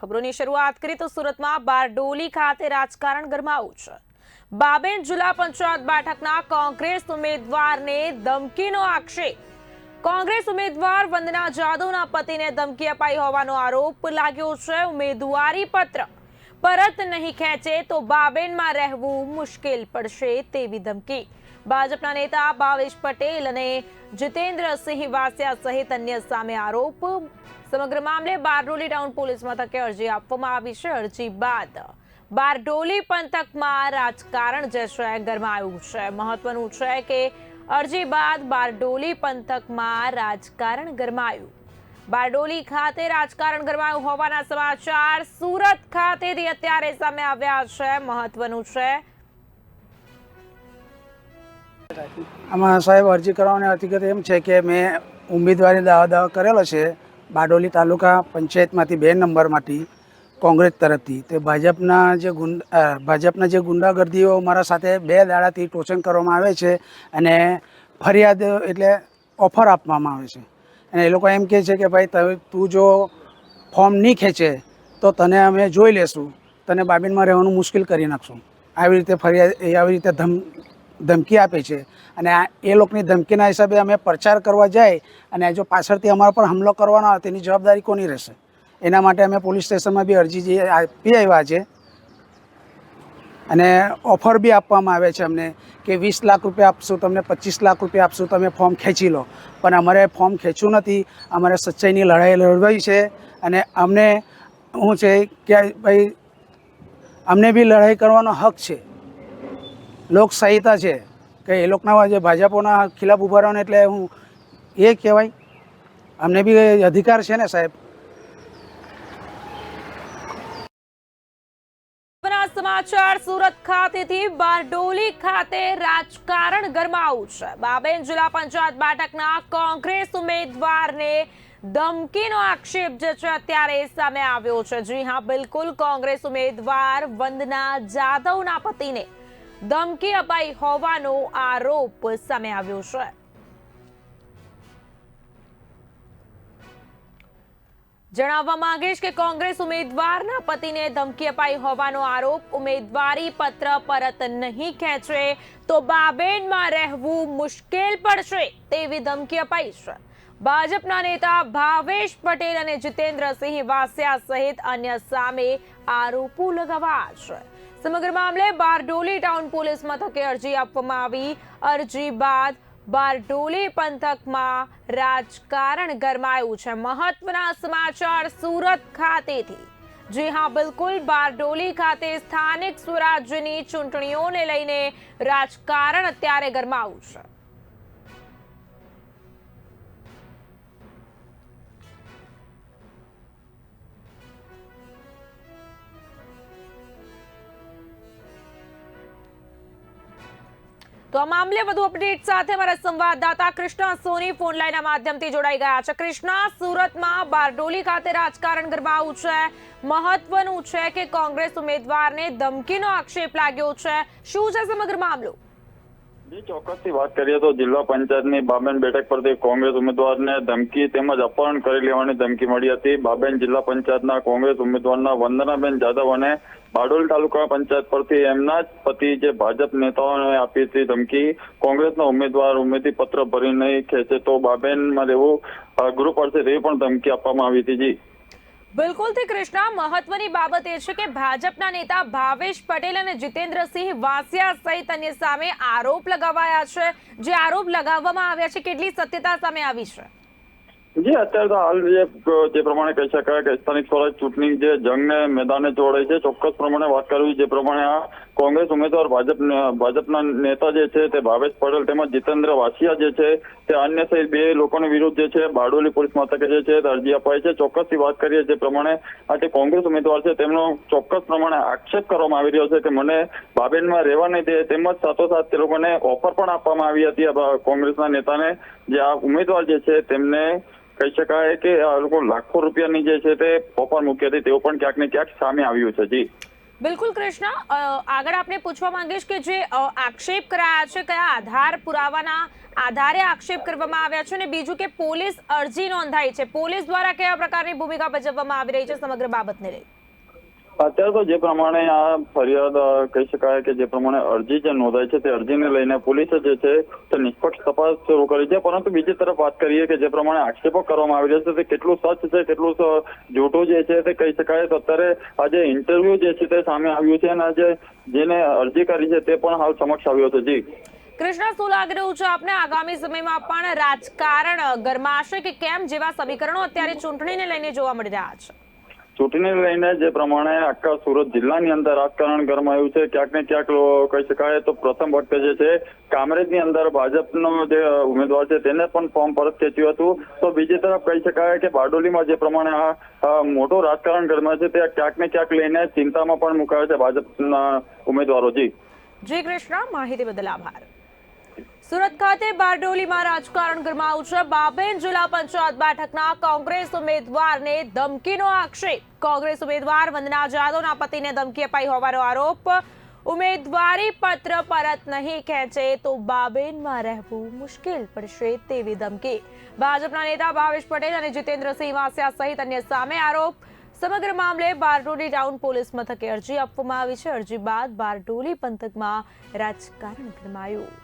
ખબરોની શરૂઆત કરીએ તો સુરતમાં બારડોલી ખાતે રાજકારણ ગરમાયું છે। બાબેન જિલ્લા પંચાયત બેઠકના કોંગ્રેસ ઉમેદવારને ધમકીનો આક્ષેપ। કોંગ્રેસ ઉમેદવાર વંદના જાદવના પતિને ધમકી અપાઈ હોવાનો આરોપ લાગ્યો છે। ઉમેદવારી પત્ર પરત નહીં ખેંચે તો બાબેનમાં રહેવું મુશ્કેલ પડશે તેવી ધમકી। ભાજપના નેતા ભાવેશ પટેલ અને જીતેન્દ્રસિંહ વાસિયા સહિત અન્ય સામે આરોપ। સમગ્ર મામલે બારડોલી ટાઉન પોલીસ મથકે અરજી આપવામાં આવી છે। અરજી બાદ બારડોલી પંથકમાં રાજકારણ જે છે ગરમાયું છે। મહત્વનું છે કે અરજી બાદ બારડોલી પંથકમાં રાજકારણ ગરમાયું। બારડોલી ખાતે રાજકારણ ગરમાયું હોવાના સમાચાર સુરત ખાતેથી અત્યારે સામે આવ્યા છે। મહત્વનું છે આમાં સાહેબ અરજી કરવાની હકીકત એમ છે કે મેં ઉમેદવારી દાવા કરેલો છે બારડોલી તાલુકા પંચાયતમાંથી 2 નંબરમાંથી કોંગ્રેસ તરફથી। તે ભાજપના જે ગુંડાગર્દીઓ મારા સાથે 2 દાડાથી ટોચન કરવામાં આવે છે અને ફરિયાદ એટલે ઓફર આપવામાં આવે છે અને એ લોકો એમ કહે છે કે ભાઈ તું જો ફોર્મ નહીં ખેંચે તો તને અમે જોઈ લેશું, તને બાબેનમાં રહેવાનું મુશ્કેલ કરી નાખશું। આવી રીતે આવી રીતે ધમકી આપે છે અને એ લોકોની ધમકીના હિસાબે અમે પ્રચાર કરવા જાય અને જો પાછળથી અમારા પર હુમલો કરવાનો આવે તેની જવાબદારી કોની રહેશે? એના માટે અમે પોલીસ સ્ટેશનમાં બી અરજી આપી આવ્યા છે અને ઓફર બી આપવામાં આવે છે અમને કે 20 લાખ રૂપિયા આપશું, તમને 25 લાખ રૂપિયા આપશું, તમે ફોર્મ ખેંચી લો। પણ અમારે ફોર્મ ખેંચ્યું નથી, અમારે સચ્ચાઈની લડાઈ લડવાઈ છે અને અમને શું છે કે ભાઈ અમને બી લડાઈ કરવાનો હક છે, લોકશાહીતા છે કે એ લોકોના જે ભાજપોના ખિલાફ ઊભા રહેવાનું એટલે હું એ કહેવાય, અમને બી અધિકાર છે ને સાહેબ। સમાચાર સુરત ખાતેથી બારડોલી ખાતે રાજકારણ ગરમાયું છે। બાબેન જિલ્લા પંચાયત બેઠકના કોંગ્રેસ ઉમેદવારને ધમકીનો આક્ષેપ જે છે અત્યારે સામે આવ્યો છે। જી હા, બિલકુલ, કોંગ્રેસ ઉમેદવાર વંદના જાદવના પતિને ધમકી અપાઈ હોવાનો આરોપ સામે આવ્યો છે। જણાવવા માંગીશ કે કોંગ્રેસ ઉમેદવારના પતિને ધમકી અપાઈ હોવાનો આરોપ। ઉમેદવારી પત્ર પરત નહીં ખેંચે તો બાબેનમાં રહેવું મુશ્કેલ પડશે તેવી ધમકી અપાઈ છે। ભાજપના નેતા ભાવેશ પટેલ અને જીતેન્દ્રસિંહ વાસિયા સહિત અન્ય સામે આરોપો લગાવ્યા છે। સમગ્ર મામલે બારડોલી ટાઉન પોલીસ મથકે અરજી આપવામાં આવી। અરજી બાદ બારડોલી પંથકમાં રાજકારણ ગરમાયું છે। મહત્વના સમાચાર સુરત ખાતેથી। જી હા, બિલકુલ, બારડોલી ખાતે સ્થાનિક સ્વરાજ્યની ચૂંટણીઓને લઈને રાજકારણ અત્યારે ગરમાયું છે। તો આ મામલે વધુ અપડેટ સાથે અમારા સંવાદદાતા કૃષ્ણા સોની ફોન લાઈનના માધ્યમથી જોડાઈ ગયા છે। કૃષ્ણા, સુરતમાં બારડોલી ખાતે રાજકારણ ગરમાયું છે। મહત્વનું છે કે કોંગ્રેસ ઉમેદવારને ધમકીનો આક્ષેપ લાગ્યો છે। શું છે સમગ્ર મામલો? જી, ચોક્કસથી વાત કરીએ તો જિલ્લા પંચાયતની બાબેન બેઠક પરથી કોંગ્રેસ ઉમેદવારને ધમકી તેમજ અપહરણ કરી લેવાની ધમકી મળી હતી। બાબેન જિલ્લા પંચાયતના કોંગ્રેસ ઉમેદવારના વંદનાબેન જાદવ અને બારડોલી તાલુકા પંચાયત પરથી એમના જ પતિ જે ભાજપ નેતાઓને આપી હતી ધમકી, કોંગ્રેસના ઉમેદવાર ઉમેદવારી પત્ર ભરી નહીં ખેંચે તો બાબેનમાં રહેવું અઘરું પડશે તેવી પણ ધમકી આપવામાં આવી હતી। જી બિલકુલ થી કૃષ્ણા, મહત્વની બાબત એ છે કે ભાજપના નેતા ભાવેશ પટેલ અને જીતેન્દ્રસિંહ વાસિયા સહિત અન્ય સામે આરોપ લગાવાયા છે। જે આરોપ લગાવવામાં આવ્યા છે, કેટલી સત્યતા સામે આવી છે? જી, અત્યારે તો હાલ જે પ્રમાણે કહી શકાય કે સ્થાનિક સ્વરાજ ચૂંટણી જે જંગને મેદાને જોડે છે, ચોક્કસ પ્રમાણે વાત કરવી જે પ્રમાણે આ કોંગ્રેસ ઉમેદવાર ભાજપના નેતા જે છે તે ભાવેશ પટેલ તેમજ જીતેન્દ્ર વાસિયા જે છે તે અન્ય સહિત 2 લોકોની વિરુદ્ધ જે છે બારડોલી પોલીસ મથકે જે છે અરજી અપાઈ છે। ચોક્કસથી વાત કરીએ જે પ્રમાણે આ જે કોંગ્રેસ ઉમેદવાર છે તેમનો ચોક્કસ પ્રમાણે આક્ષેપ કરવામાં આવી રહ્યો છે કે મને બાબેનમાં રહેવા નહીં દે, તેમજ સાથોસાથ તે લોકોને ઓફર પણ આપવામાં આવી હતી કોંગ્રેસના નેતાને। જે આ ઉમેદવાર જે છે તેમને કહી શકાય કે આ લોકો લાખો રૂપિયાની જે છે તે ઓફર મૂકી હતી તેવું પણ ક્યાંક ને ક્યાંક સામે આવ્યું છે। જી બિલકુલ કૃષ્ણ, આગળ આપણે પૂછવા માંગીશ કે જે આક્ષેપ કરાયા છે કયા આધાર પુરાવાના આધારે આક્ષેપ કરવામાં આવ્યા છે, અને બીજું કે પોલીસ અરજી નોંધાઈ છે, પોલીસ દ્વારા કયા પ્રકારની ભૂમિકા ભજવવામાં આવી રહી છે સમગ્ર બાબતને લઈ? અત્યારે તો જે પ્રમાણે આ ફરિયાદ કહી શકાય કે જે પ્રમાણે અરજી જે નોંધાઈ છે તે અરજીને લઈને પોલીસે જે છે તે નિષ્પક્ષ તપાસ શરૂ કરી છે, પરંતુ બીજી તરફ વાત કરીએ કે જે પ્રમાણે આક્ષેપો કરવામાં આવી રહ્યા છે તે કેટલું સચ છે કેટલું જૂઠું જે છે તે કહી શકાય. તો અત્યારે આજે ઇન્ટરવ્યુ જે છે તે સામે આવ્યું છે અને આજે જેને અરજી કરી છે તે પણ હાલ સમક્ષ આવ્યો છે. જી કૃષ્ણ, શું લાગી રહ્યું છે આપને આગામી સમયમાં પણ રાજકારણ ગરમાશે કે કેમ, જેવા સમીકરણો અત્યારે ચૂંટણીને લઈને જોવા મળી રહ્યા છે? ચૂંટણીને લઈને જે પ્રમાણે આખા સુરત જિલ્લાની અંદર રાજકારણ ગરમાયું છે, ક્યાંક ને ક્યાંક કહી શકાય તો પ્રથમ વખતે જે છે કામરેજની અંદર ભાજપનો જે ઉમેદવાર છે તેને પણ ફોર્મ પરત ખેંચ્યું હતું. તો બીજી તરફ કહી શકાય કે બારડોલીમાં જે પ્રમાણે આ મોટું રાજકારણ ગરમાય છે તે ક્યાંક ને ક્યાંક લઈને ચિંતામાં પણ મુકાયા છે ભાજપના ઉમેદવારો. જી કૃષ્ણ, માહિતી બદલ આભાર. સુરત ખાતે બારડોલીમાં રાજકારણ ગરમાયું છે. બાબેન જિલ્લા પંચાયત બેઠકના કોંગ્રેસ ઉમેદવારને ધમકીનો આક્ષેપ. કોંગ્રેસ ઉમેદવાર વંદના જાદવના પતિને ધમકી અપાઈ હોવાનો આરોપ. ઉમેદવારી પત્ર પરત નહીં ખેંચે તો બાબેનમાં રહેવું મુશ્કેલ પડશે તેવી ધમકી. ભાજપના નેતા ભાવેશ પટેલ અને જીતેન્દ્રસિંહ વાસિયા સહિત અન્ય સામે આરોપ. સમગ્ર મામલે બારડોલી ટાઉન પોલીસ મથકે અરજી આપવામાં આવી છે. અરજી બાદ બારડોલી પંથકમાં રાજકારણ ગરમાયું.